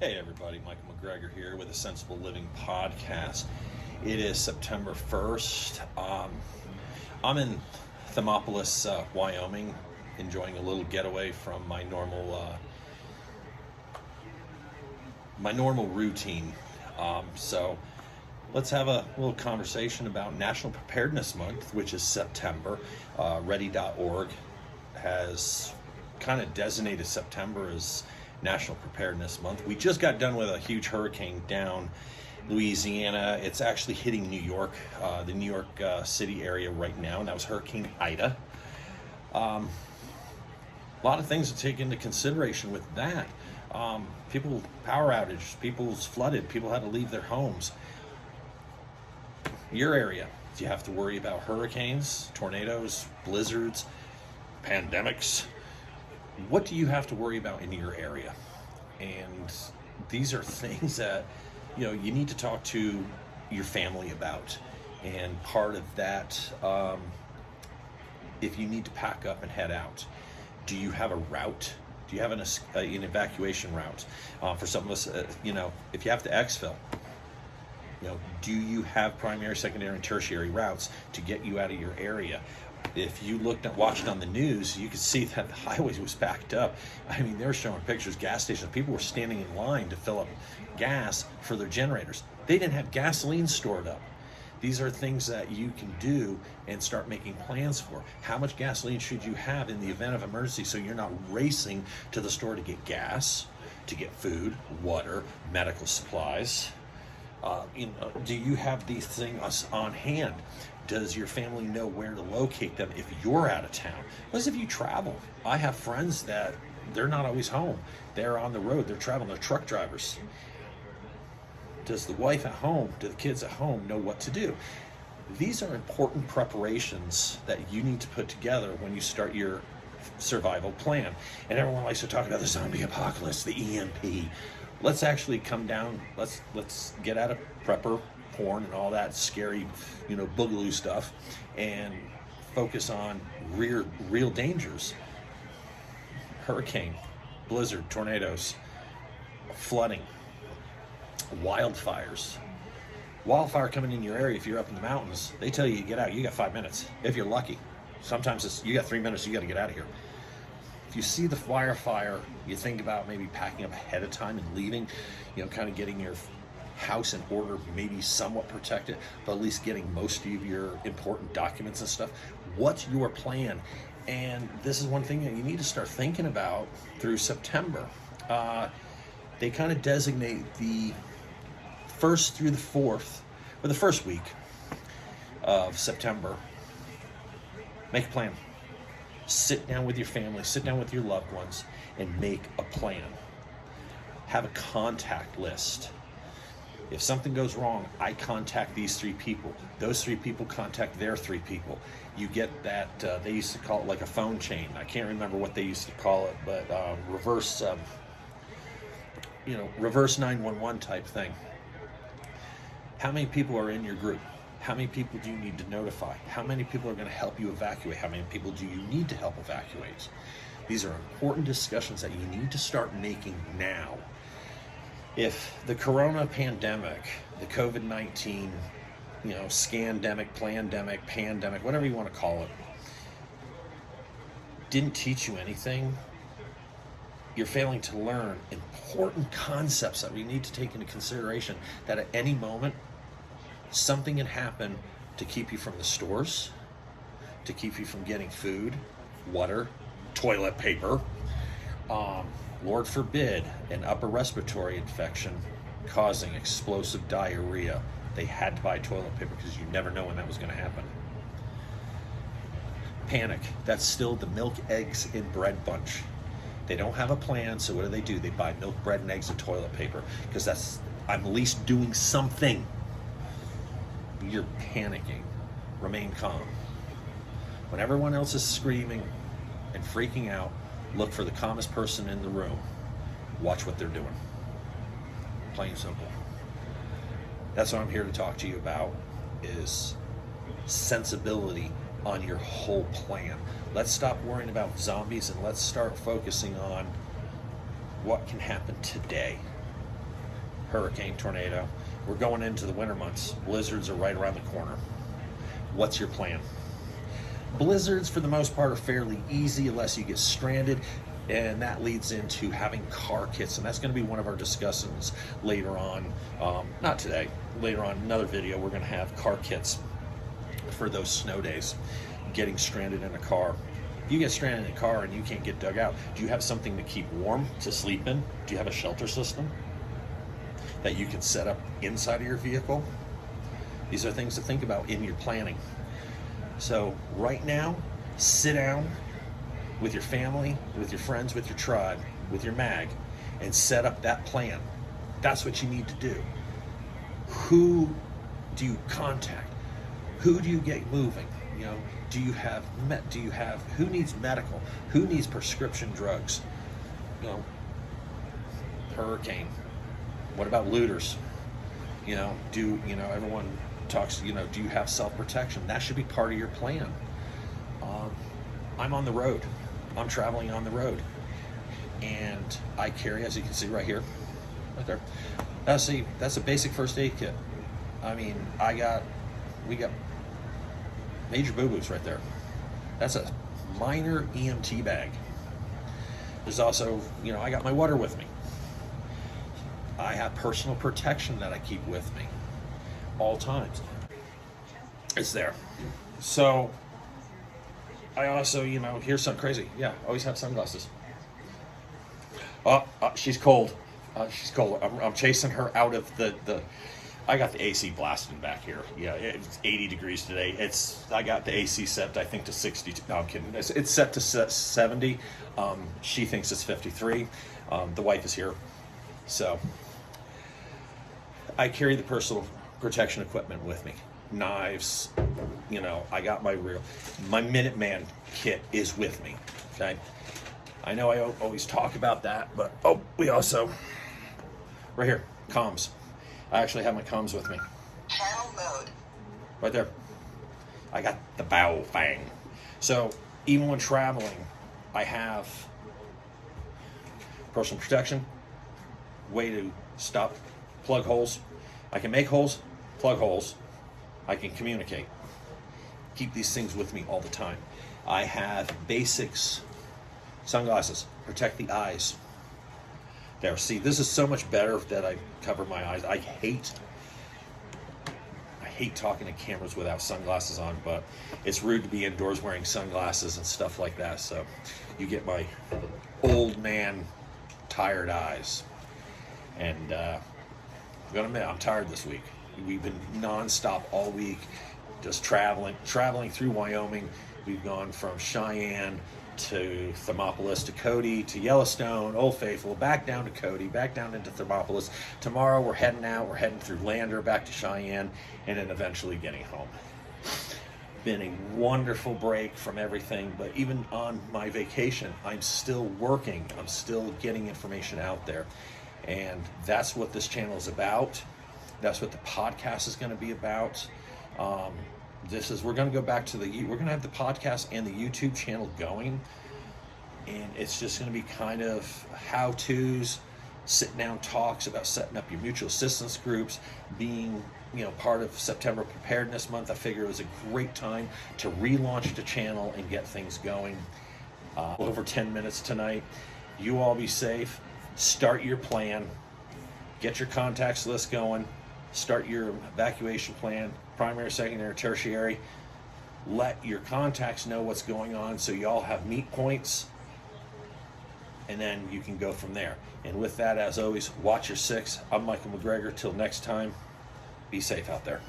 Hey everybody, Michael McGregor here with a Sensible Living podcast. It is September 1st. I'm in Thermopolis, Wyoming, enjoying a little getaway from my normal routine. So let's have a little conversation about National Preparedness Month, which is September. Ready.org has kind of designated September as National Preparedness Month. We just got done with a huge hurricane down Louisiana. It's actually hitting New York, the New York City area right now, and that was Hurricane Ida. A lot of things to take into consideration with that. Power outage, people's flooded, people had to leave their homes. Your area, do you have to worry about hurricanes, tornadoes, blizzards, pandemics? What do you have to worry about in your area? And these are things that you need to talk to your family about. And part of that, if you need to pack up and head out, do you have a route? Do you have an evacuation route? For some of us, if you have to exfil, do you have primary, secondary, and tertiary routes to get you out of your area? If you watched on the news, you could see that the highway was backed up. I mean, they were showing pictures, gas stations. People were standing in line to fill up gas for their generators. They didn't have gasoline stored up. These are things that you can do and start making plans for. How much gasoline should you have in the event of emergency so you're not racing to the store to get gas, to get food, water, medical supplies? Do you have these things on hand? Does your family know where to locate them if you're out of town? What if you travel? I have friends that they're not always home. They're on the road, they're traveling, they're truck drivers. Does the wife at home, do the kids at home know what to do? These are important preparations that you need to put together when you start your survival plan. And everyone likes to talk about the zombie apocalypse, the EMP. Let's actually come down, let's get out of prepper porn and all that scary, boogaloo stuff, and focus on real dangers. Hurricane, blizzard, tornadoes, flooding, wildfires. Wildfire coming in your area, if you're up in the mountains, they tell you get out, you got 5 minutes, if you're lucky. Sometimes you got 3 minutes, you got to get out of here. If you see the fire, you think about maybe packing up ahead of time and leaving, kind of getting your house in order, maybe somewhat protected, but at least getting most of your important documents and stuff. What's your plan? And this is one thing that you need to start thinking about through September. They kind of designate the 1st through the 4th, or the first week of September. Make a plan. Sit down with your family, sit down with your loved ones, and make a plan. Have a contact list. If something goes wrong, I contact these 3 people. Those 3 people contact their 3 people. You get that, they used to call it like a phone chain. I can't remember what they used to call it, but reverse 911 type thing. How many people are in your group? How many people do you need to notify? How many people are going to help you evacuate? How many people do you need to help evacuate? These are important discussions that you need to start making now. If the corona pandemic, the COVID-19, scandemic, plandemic, pandemic, whatever you want to call it, didn't teach you anything, you're failing to learn important concepts that we need to take into consideration, that at any moment, something can happen to keep you from the stores, to keep you from getting food, water, toilet paper. Lord forbid, an upper respiratory infection causing explosive diarrhea. They had to buy toilet paper because you never know when that was going to happen. Panic. That's still the milk, eggs, and bread bunch. They don't have a plan, so what do? They buy milk, bread, and eggs and toilet paper because I'm at least doing something. You're panicking. Remain calm. When everyone else is screaming and freaking out, look for the calmest person in the room. Watch what they're doing. Plain and simple. That's what I'm here to talk to you about, is sensibility on your whole plan. Let's stop worrying about zombies and let's start focusing on what can happen today. hurricane, tornado. We're going into the winter months. Blizzards are right around the corner. What's your plan? Blizzards, for the most part, are fairly easy unless you get stranded, and that leads into having car kits, and that's going to be one of our discussions later on. Not today, later on, another video. We're going to have car kits for those snow days. Getting stranded in a car. If you get stranded in a car and you can't get dug out, do you have something to keep warm, to sleep in? Do you have a shelter system that you can set up inside of your vehicle? These are things to think about in your planning. So right now, sit down with your family, with your friends, with your tribe, with your mag, and set up that plan. That's what you need to do. Who do you contact? Who do you get moving? You know, who needs medical? Who needs prescription drugs? You know, hurricane. What about looters? You know, everyone talks, do you have self-protection? That should be part of your plan. I'm on the road. I'm traveling on the road. And I carry, as you can see right here, right there. That's a basic first aid kit. I mean, we got major boo-boos right there. That's a minor EMT bag. There's also, I got my water with me. I have personal protection that I keep with me all times. It's there. So I also, here's something crazy. Yeah, always have sunglasses. She's cold. She's cold. I'm chasing her out of the I got the AC blasting back here. Yeah, it's 80 degrees today. I got the AC set, I think, to 60. No, I'm kidding. It's set to 70. She thinks it's 53. The wife is here. So I carry the personal protection equipment with me. Knives, I got my Minuteman kit is with me, okay? I know I always talk about that, but we also, right here, comms. I actually have my comms with me. Channel mode. Right there. I got the bow fang. So even when traveling, I have personal protection, way to stop, plug holes. I can make holes, plug holes. I can communicate. Keep these things with me all the time. I have basics, sunglasses, protect the eyes. There, see, this is so much better that I cover my eyes. I hate talking to cameras without sunglasses on, but it's rude to be indoors wearing sunglasses and stuff like that. So you get my old man tired eyes. And I'm gonna admit, I'm tired this week. We've been nonstop all week, just traveling through Wyoming. We've gone from Cheyenne to Thermopolis to Cody to Yellowstone, Old Faithful, back down to Cody, back down into Thermopolis. Tomorrow we're heading out. We're heading through Lander back to Cheyenne, and then eventually getting home. Been a wonderful break from everything, but even on my vacation, I'm still working. I'm still getting information out there, and that's what this channel is about. That's what the podcast is going to be about. We're going to go back to we're going to have the podcast and the YouTube channel going, and it's just going to be kind of how-tos, sit-down talks about setting up your mutual assistance groups, being part of September Preparedness Month. I figure it was a great time to relaunch the channel and get things going. Over 10 minutes tonight. You all be safe. Start your plan. Get your contacts list going. Start your evacuation plan, primary, secondary, tertiary. Let your contacts know what's going on so you all have meet points, and then you can go from there. And with that, as always, watch your six. I'm Michael McGregor. Till next time, be safe out there.